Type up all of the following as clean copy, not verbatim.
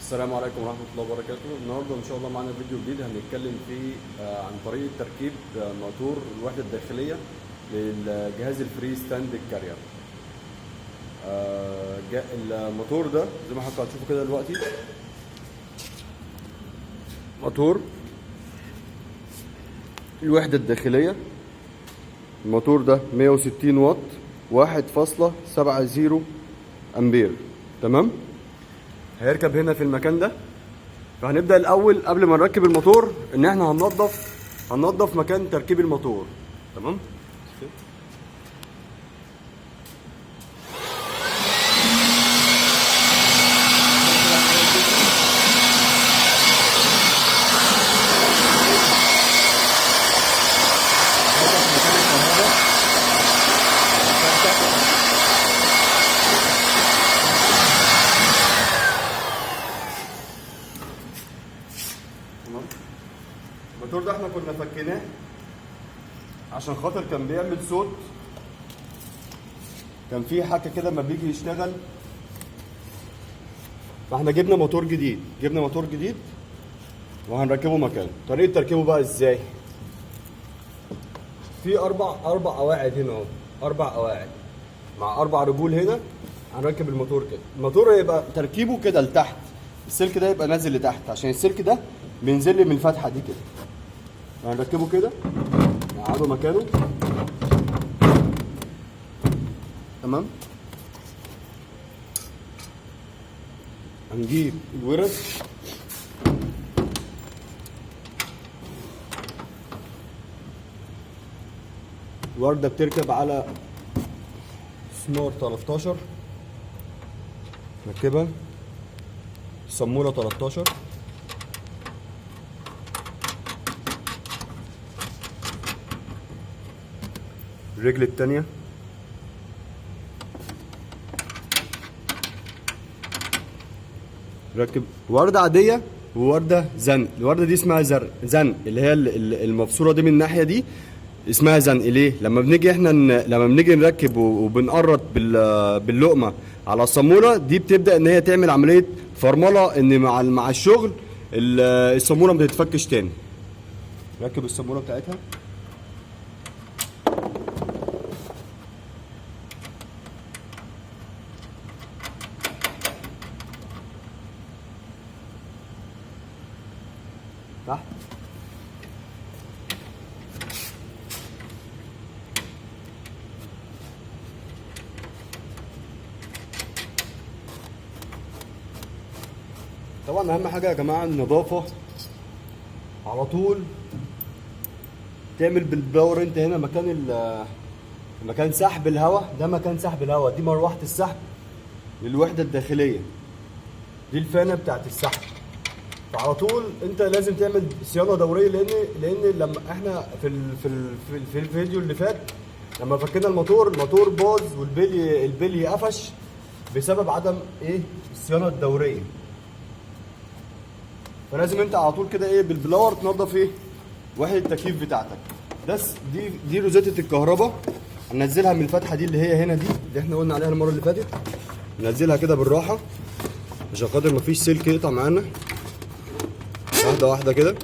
السلام عليكم ورحمة الله وبركاته. النهارده إن شاء الله معانا فيديو جديد هنتكلم فيه عن طريقة تركيب موتور الوحدة الداخلية للجهاز الفري ستاند الكارير. الموتور ده زي ما حضرتك هتشوفوا كده دلوقتي موتور الوحدة الداخلية. الموتور ده 160 واط 1.70 أمبير. تمام، هيركب هنا في المكان ده. فهنبدأ الأول قبل ما نركب الموتور إن إحنا هننضف مكان تركيب الموتور. تمام، الموتور ده احنا كنا فكيناه عشان خاطر كان بيعمل صوت، كان في حاجه كده لما بيجي يشتغل. فاحنا جبنا موتور جديد وهنركبه مكانه. طريقه تركيبه بقى ازاي؟ في اربع قواعد هنا اهو، 4 قواعد مع 4 رجول هنا. هنركب الموتور كده. الموتور هيبقى تركيبه كده لتحت، السلك ده يبقى نازل لتحت عشان السلك ده بينزل لي من الفتحه دي كده. هنركبه كده، نقعده مكانه. تمام، هنجيب الورد الوردة بتركب على سنور 13، نركبها صامولة 13. الرجل التانية ركب وردة عادية ووردة زنق. الوردة دي اسمها زنق، اللي هي المفصولة دي من الناحية دي اسمها زنق. ليه؟ لما بنيجي نركب وبنقرط باللقمة على الصامولة دي، بتبدأ ان هي تعمل عملية فرملة، ان مع الشغل الصامولة ما تتفكش تاني. ركب الصامولة بتاعتها تحت. طبعا اهم حاجه يا جماعه النظافه. على طول تعمل بالباور. انت هنا مكان سحب الهواء، ده مكان سحب الهواء، دي مروحه السحب للوحده الداخليه، دي الفانه بتاعت السحب. فعلى طول انت لازم تعمل صيانه دوريه، لان لما احنا في الفيديو اللي فات لما فكينا الموتور باظ والبلي قفش بسبب عدم الصيانه الدوريه. فلازم انت على طول كده بالبلاور تنظف وحده التكييف بتاعتك. دي روزيتة الكهرباء. هننزلها من الفتحه دي اللي هي هنا، دي اللي احنا قلنا عليها المره اللي فاتت. ننزلها كده بالراحه عشان خاطر مفيش سلك يقطع معانا. واحده واحده كده.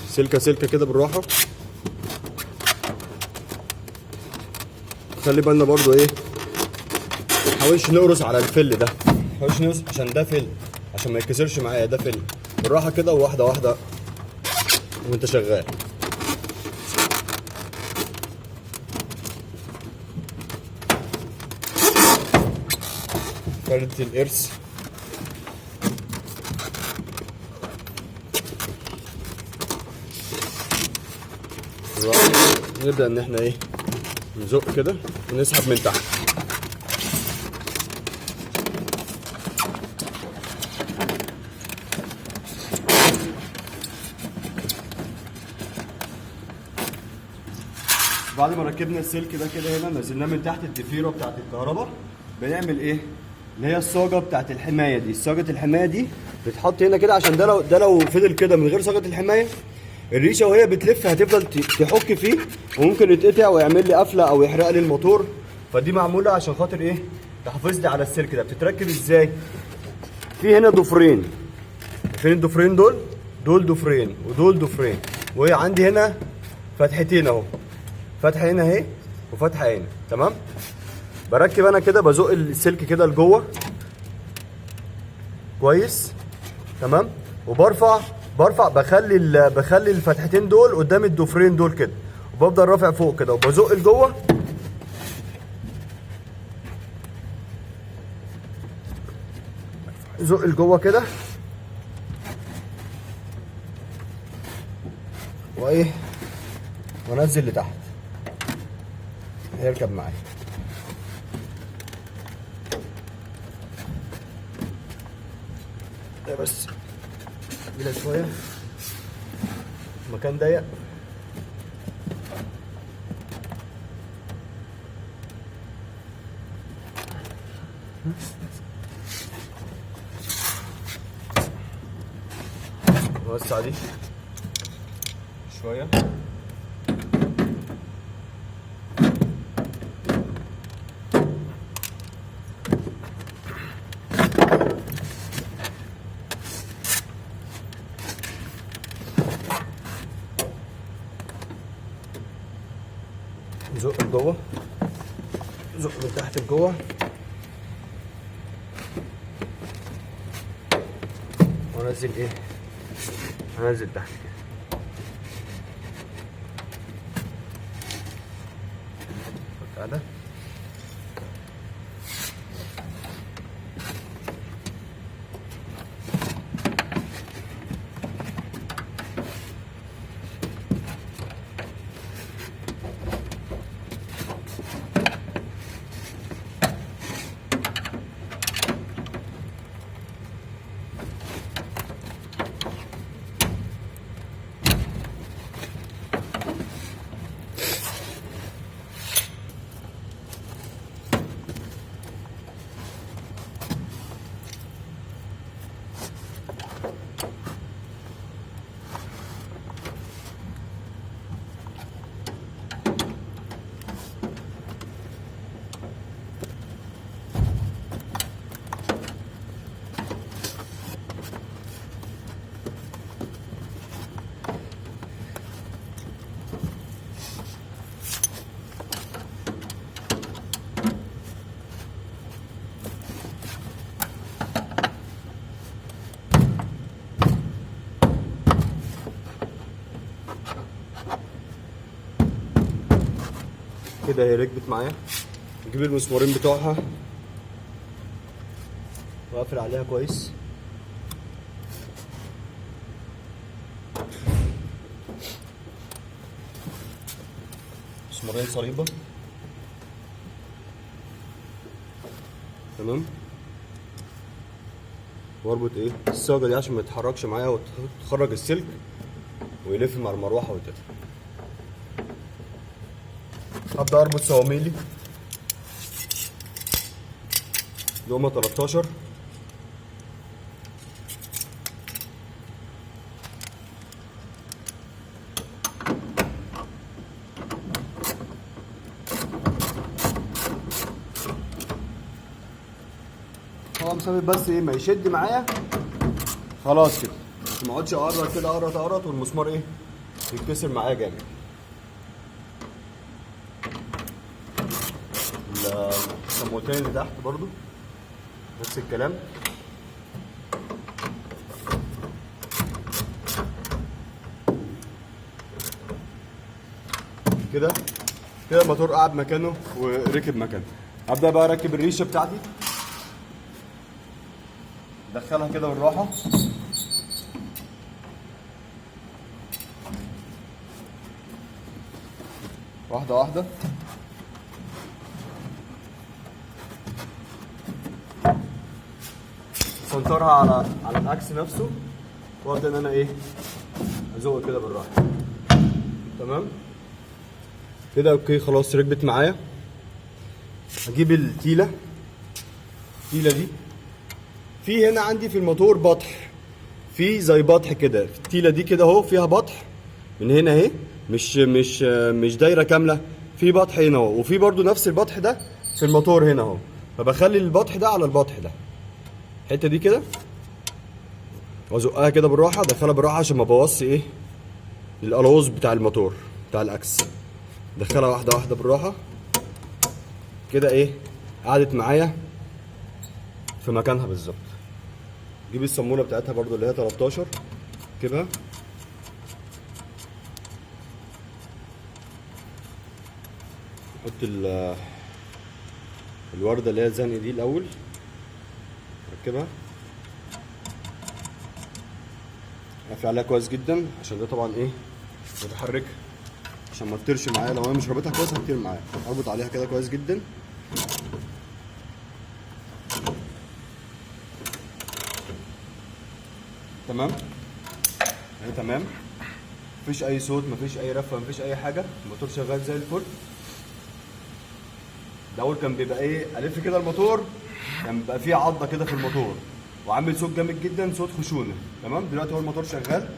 سلكه كده بالراحه. خلي بالنا برضو منحاولش نقرص على الفل ده، منحاولش نقرص عشان ده فل، عشان ما يتكسرش معايا. ده فل بالراحه كده، وواحده واحده وانت شغال. فردة القرص نبدأ ان احنا نزق كده ونسحب من تحت. بعد ما ركبنا السلك ده كده هنا، نزلناه من تحت الضفيره بتاعت الكهرباء. بنعمل اللي هي الصاجه بتاعت الحمايه دي. صاجه الحمايه دي بتتحط هنا كده، عشان ده لو فضل كده من غير صاجه الحمايه الريشه وهي بتلف هتفضل تحك فيه وممكن يتقطع ويعمل لي قفله او يحرق لي الموتور. فدي معموله عشان خاطر ايه؟ تحافظ لي على السلك ده. بتتركب ازاي؟ في هنا ضفرين، فين الضفرين دول؟ دول ضفرين ودول ضفرين، وعندي هنا فتحتين اهو، فتحه هنا اهي وفتحه هنا، تمام؟ بركب انا كده، بزق السلك كده لجوه كويس، تمام؟ وبرفع بخلي الفتحتين دول قدام الضفرين دول كده، وبفضل رافع فوق كده وبزق لجوه. زق لجوه كده وايه، وانزل لتحت هيركب معايا. ده بس كده شويه، مكان ضيق. نوسع دي شويه. زق لجوه، زق من تحت لجوه، وانزل ايه، هنزل تحت كده. تعالى كده هي ركبت معايا. نجيب المسمارين بتوعها واقفل عليها كويس. مسمارين صليبه، تمام. واربط ايه الصاجه دي عشان ما تتحركش معايا وتخرج السلك ويلف مع المروحه وكده. هبدأ اربط صواميلي يوم 13. هو مثبت بس ايه، ما يشد معايا خلاص كده، ما اقعدش اقرط كده، اقرط والمسمار ايه يتكسر معايا جامد. الصموتين اللي تحت برضو نفس الكلام. كده الموتور قعد مكانه وركب مكانه. هبدأ بقى اركب الريشه بتاعتي، ادخلها كده بالراحه، واحده واحده. سنترها على الاكس نفسه، وابدا ان انا ايه ازوق كده بالراحه، تمام كده. اوكي خلاص ركبت معايا. هجيب التيله دي، في هنا عندي في الموتور بطح، في زي بطح كده. التيله دي كده اهو فيها بطح، من هنا اهي، مش دايره كامله، في بطح هنا اهو، وفي برضو نفس البطح ده في الموتور هنا اهو، فبخلي البطح ده على البطح ده، الحته دي كده، وازقها كده بالراحه، ادخلها بالراحه عشان ما ابوظش ايه القلاوظ بتاع الموتور بتاع الاكس. ادخلها واحده واحده بالراحه كده، ايه قعدت معايا في مكانها بالظبط. جيب الصاموله بتاعتها برضو اللي هي 13، ركبها، حط الورده اللي هي الزنق دي الاول، ركبها، قفل عليها كويس جدا عشان ده طبعا ايه متحركه، عشان ما تطيرش معايا. لو انا مش رابطها كويس هتطير معايا. اربط عليها كده كويس جدا. تمام اهي، تمام، مفيش اي صوت، مفيش اي رفه، مفيش اي حاجه، الموتور شغال زي الفل. الاول كان بيبقى ايه، الف كده الموتور كان بيبقى فيه عضه كده في الموتور وعامل صوت جامد جدا، صوت خشونه. تمام، دلوقتي هو الموتور شغال،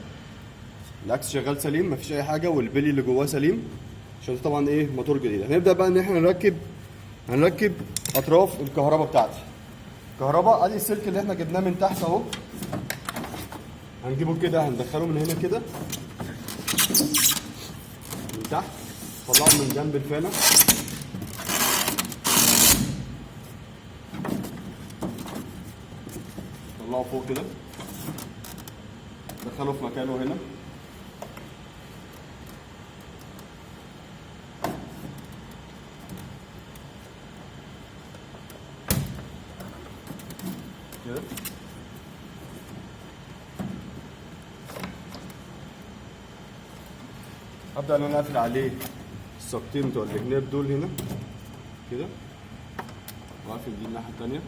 الاكس شغال سليم، مفيش اي حاجه، والبلي اللي جواه سليم، عشان طبعا ايه موتور جديد. هنبدا بقى ان احنا هنركب اطراف الكهرباء بتاعتي. الكهرباء ادي السلك اللي احنا جبناه من تحت اهو، هنجيبه كده، هندخله من هنا كده من تحت، نطلعه من جنب الفانه، نطلعه فوق كده، ندخله في مكانه هنا. كده ابدا ان انا اقفل عليه الساقطين بتوع الجناب دول هنا كده، واقفل دي الناحيه الثانيه.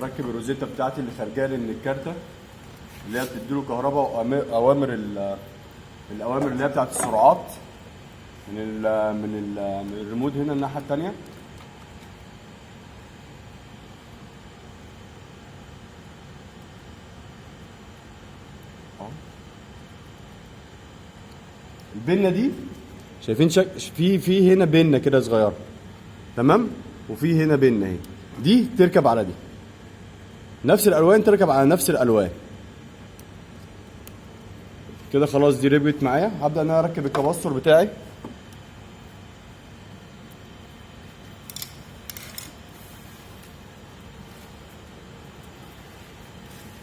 اركب الروزيتا بتاعتي اللي خارجه لي من الكارته، اللي هي بتديله كهرباء واوامر الاوامر اللي هي بتاعت السرعات من الريموت هنا الناحيه الثانيه. البنه دي شايفين في هنا بنه كده صغيره، تمام، وفي هنا بنه اهي، دي تركب على دي، نفس الالوان تركب على نفس الالوان كده. خلاص دي ركبت معايا. هبدا ان انا اركب الكباستور بتاعي.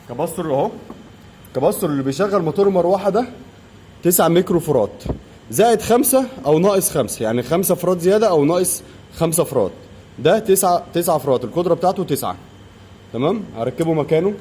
كباستور اهو، الكباستور اللي بيشغل موتور المروحه ده 9 ميكرو فراد زائد 5 او ناقص 5، يعني 5 فراد زياده او ناقص 5 فراد، ده 9 فراد، القدره بتاعته 9. تمام، هركبه مكانه.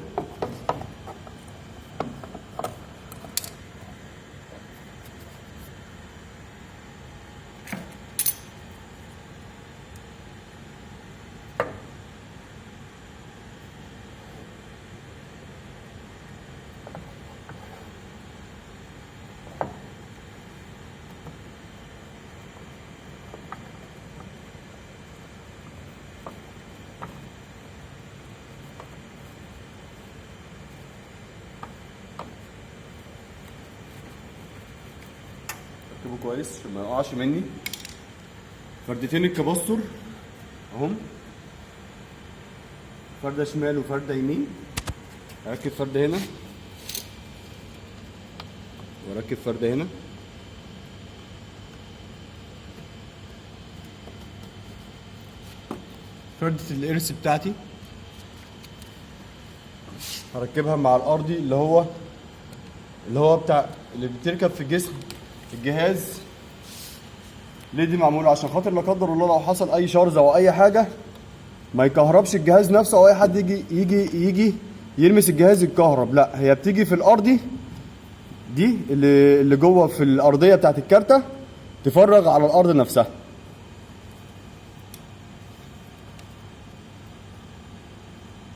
ركبه كويس عشان ما يقعش مني. فردتين الكباستور اهم، فرده شمال وفرده يمين. اركب فرده هنا واركب فرده هنا. فردة الارث بتاعتي هركبها مع الارضي اللي هو بتاع اللي بتركب في جسم الجهاز. ليه دي معموله؟ عشان خاطر لا قدر الله لو حصل اي شرز او اي حاجه ما يكهربش الجهاز نفسه، او اي حد يجي يلمس الجهاز يتكهرب. لا، هي بتيجي في الارضي دي اللي جوه في الارضيه بتاعت الكارته، تفرغ على الارض نفسها.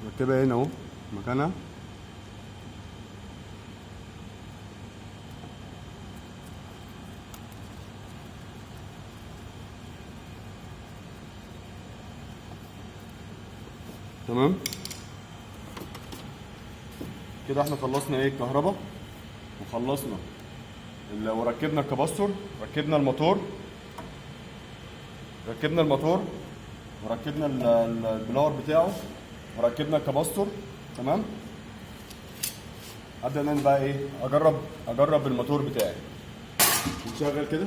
ركبها هنا اهو مكانها. تمام كده احنا خلصنا ايه الكهرباء، وخلصنا وركبنا الكباستور، ركبنا الموتور، وركبنا البلاور بتاعه، وركبنا الكباستور. تمام. ابدا ان انا بقى ايه اجرب الموتور بتاعي. نشغل كده.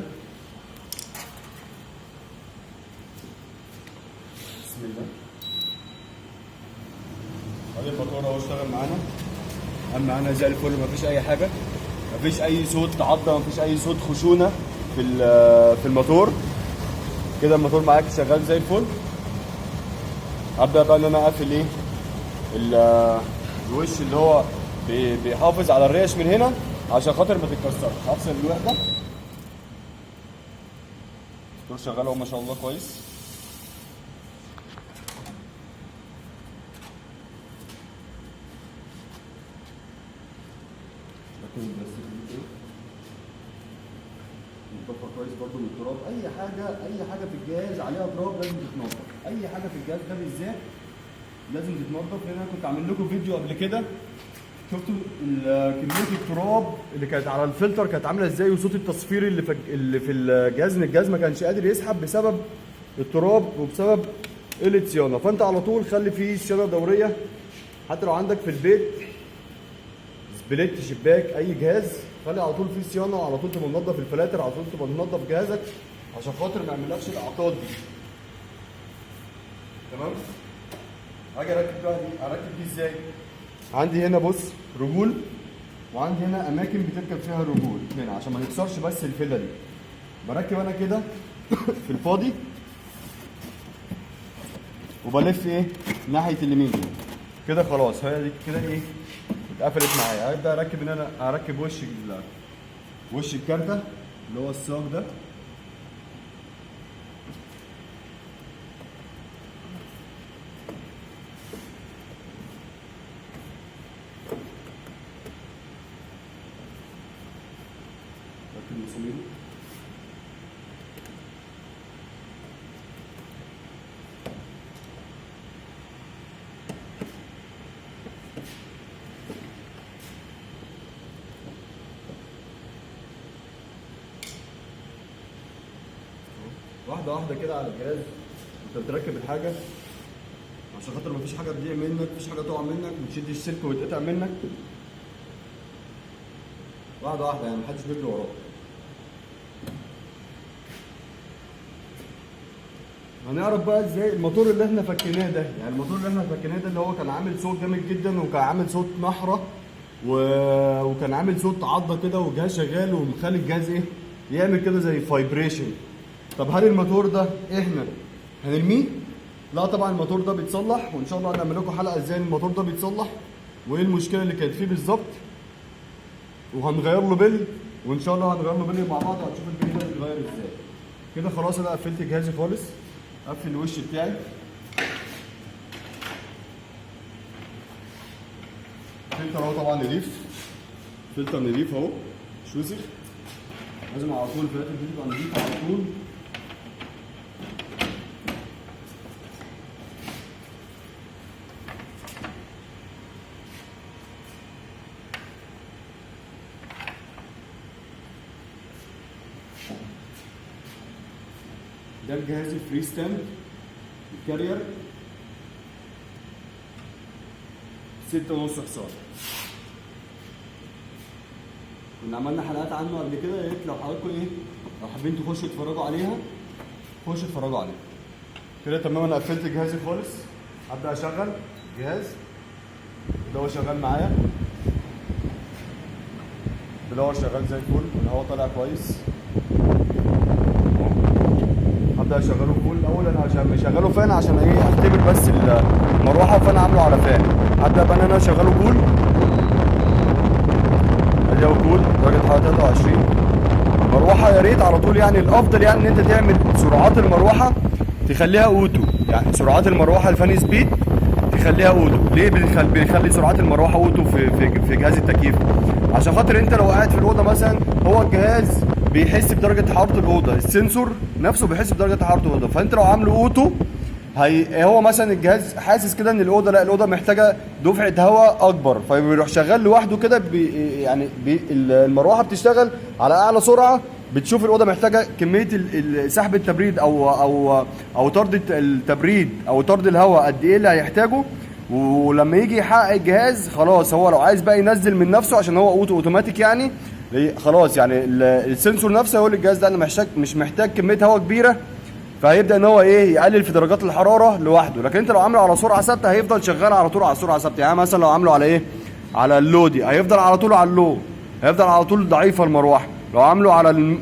بسم الله. ادي الموتور اهو اشتغل معانا زي الفل، مفيش اي حاجه، مفيش اي صوت عضه، مفيش اي صوت خشونه في الموتور. كده الموتور معاك شغال زي الفل. ابدا بقى ان انا اقفل ايه الوش اللي هو بيحافظ على الريش من هنا عشان خاطر ما تتكسرش. هفصل الوحده. الموتور شغال اهو ما شاء الله كويس. نضفها كويس برضو من التراب. اي حاجه في الجهاز عليها تراب لازم تتنضف. اي حاجه في الجهاز ده بالذات لازم تتنضف. لان انا كنت عامل لكم فيديو قبل كده، شفتوا كميه التراب اللي كانت على الفلتر كانت عامله ازاي، وصوت التصفير اللي في الجهاز، ان الجهاز ما كانش قادر يسحب بسبب التراب وبسبب قله صيانه. فانت على طول خلي فيه صيانه دوريه. حتى لو عندك في البيت سبليت، شباك، اي جهاز، خلي على طول فيه صيانه، وعلى طول تبقى منضف الفلاتر، على طول تبقى منضف جهازك عشان خاطر ما يعملكش الاعطال دي. تمام. هاجي اركب دي ازاي؟ عندي هنا بص رجول، وعندي هنا اماكن بتركب فيها الرجول هنا عشان ما نكسرش بس الفله دي. بركب انا كده في الفاضي، وبلف ايه ناحيه اليمين كده. خلاص هي دي كده ايه اتقفلت معايا. هبدا اركب ان انا اركب وش الكارته اللي هو الصاج ده. ركب المسامير. واحده واحده كده على الجهاز انت بتركب الحاجه عشان خاطر مفيش حاجه تضيع منك، مفيش حاجه تقع منك، ما تشدش السلك ويتقطع منك. واحده واحده يعني محدش بيجري وراك. هنعرف بقى ازاي الموتور اللي احنا فكيناه ده، يعني الموتور اللي احنا فكيناه ده اللي هو كان عامل صوت جامد جدا، وكان عامل صوت نحره وكان عامل صوت عضه كده، والجهاز شغال ومخلي الجهاز ايه يعمل كده زي فايبريشن. طب هل الموتور ده احنا هنرميه؟ لا طبعا الموتور ده بيتصلح، وان شاء الله هنعمل لكم حلقه ازاي الموتور ده بيتصلح وايه المشكله اللي كانت فيه بالظبط، وهنغير له بلي، وان شاء الله هنغير له بلي مع بعض وهتشوف البلي ده بيتغير ازاي. كده خلاص انا قفلت جهازي خالص. قفل الوش بتاعي. فلتر اهو طبعا نضيف، فلتر نضيف اهو مش وسخ. لازم على طول الفلاتر دي تبقى نضيفه على طول. ده الجهاز الفري ستاند الكارير 6.5 حصان. كنا عملنا حلقات عنه قبل كده، يا ريت لو حضراتكم ايه لو حابين تخشوا تتفرجوا عليها خشوا اتفرجوا عليها. كده تمام. انا قفلت جهازي خالص. هبدا اشغل الجهاز اللي هو شغال معايا. البلاور شغال زي الفل، الهواء طالع كويس. هبدا اشغله فول. الاول انا مشغله فان عشان ايه اختبر بس المروحه، فانا عامله على فان. هبدا بقى ان انا اشغله فول. ادي اهو فول درجه حراره 23. مروحه يا ريت على طول، يعني الافضل يعني ان انت تعمل سرعات المروحه تخليها اوتو، يعني سرعات المروحه الفان سبيد تخليها اوتو. ليه بيخلي سرعات المروحه اوتو في جهاز التكييف؟ عشان خاطر انت لو قاعد في الاوضه مثلا، هو الجهاز بيحس بدرجه حراره الاوضه، السنسور نفسه بيحس بدرجه حراره الاوضه. فانت لو عامله اوتو هو مثلا الجهاز حاسس كده ان الاوضه، لا الاوضه محتاجه دفعه هواء اكبر، فبيروح شغال لوحده كده يعني المروحه بتشتغل على اعلى سرعه، بتشوف الاوضه محتاجه كميه سحب التبريد او طرد التبريد او طرد الهواء قد ايه اللي هيحتاجه. ولما يجي يحقق الجهاز خلاص، هو لو عايز بقى ينزل من نفسه عشان هو اوتوماتيك يعني، خلاص يعني السنسور نفسه يقول للجهاز ده انا مش محتاج كميه هواء كبيره، فهيبدا ان هو ايه يقلل في درجات الحراره لوحده. لكن انت لو عامله على سرعه ثابته هيفضل شغال على طول على سرعه ثابته. يعني مثلا لو عامله على ايه، على اللو دي هيفضل على طول على اللو، هيفضل على طول ضعيفه المروحه. لو عامله على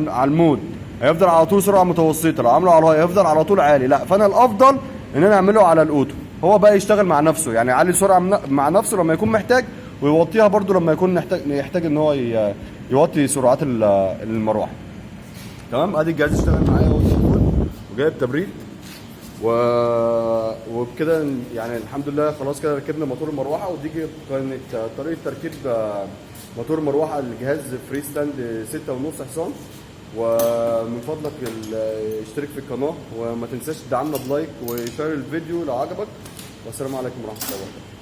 على المود هيفضل على طول سرعه متوسطه. لو عامله على هيفضل على طول عالي. لا، فانا الافضل ان انا اعمله على الاوتو، هو بقى يشتغل مع نفسه، يعني يعلي السرعه مع نفسه لما يكون محتاج، ويوطيها برده لما يكون يحتاج ان هو يوطي سرعات المروحه. تمام. ادي الجهاز اشتغل معايا اهو زي الفل وجايب تبريد وبكده يعني الحمد لله. خلاص كده ركبنا موتور المروحه، ودي كانت طريقه تركيب موتور المروحه الجهاز فري ستاند 6.5 حصان. ومن فضلك اشترك في القناه، وما تنساش تدعمنا بلايك وشير الفيديو لو عجبك. والسلام عليكم ورحمه الله وبركاته.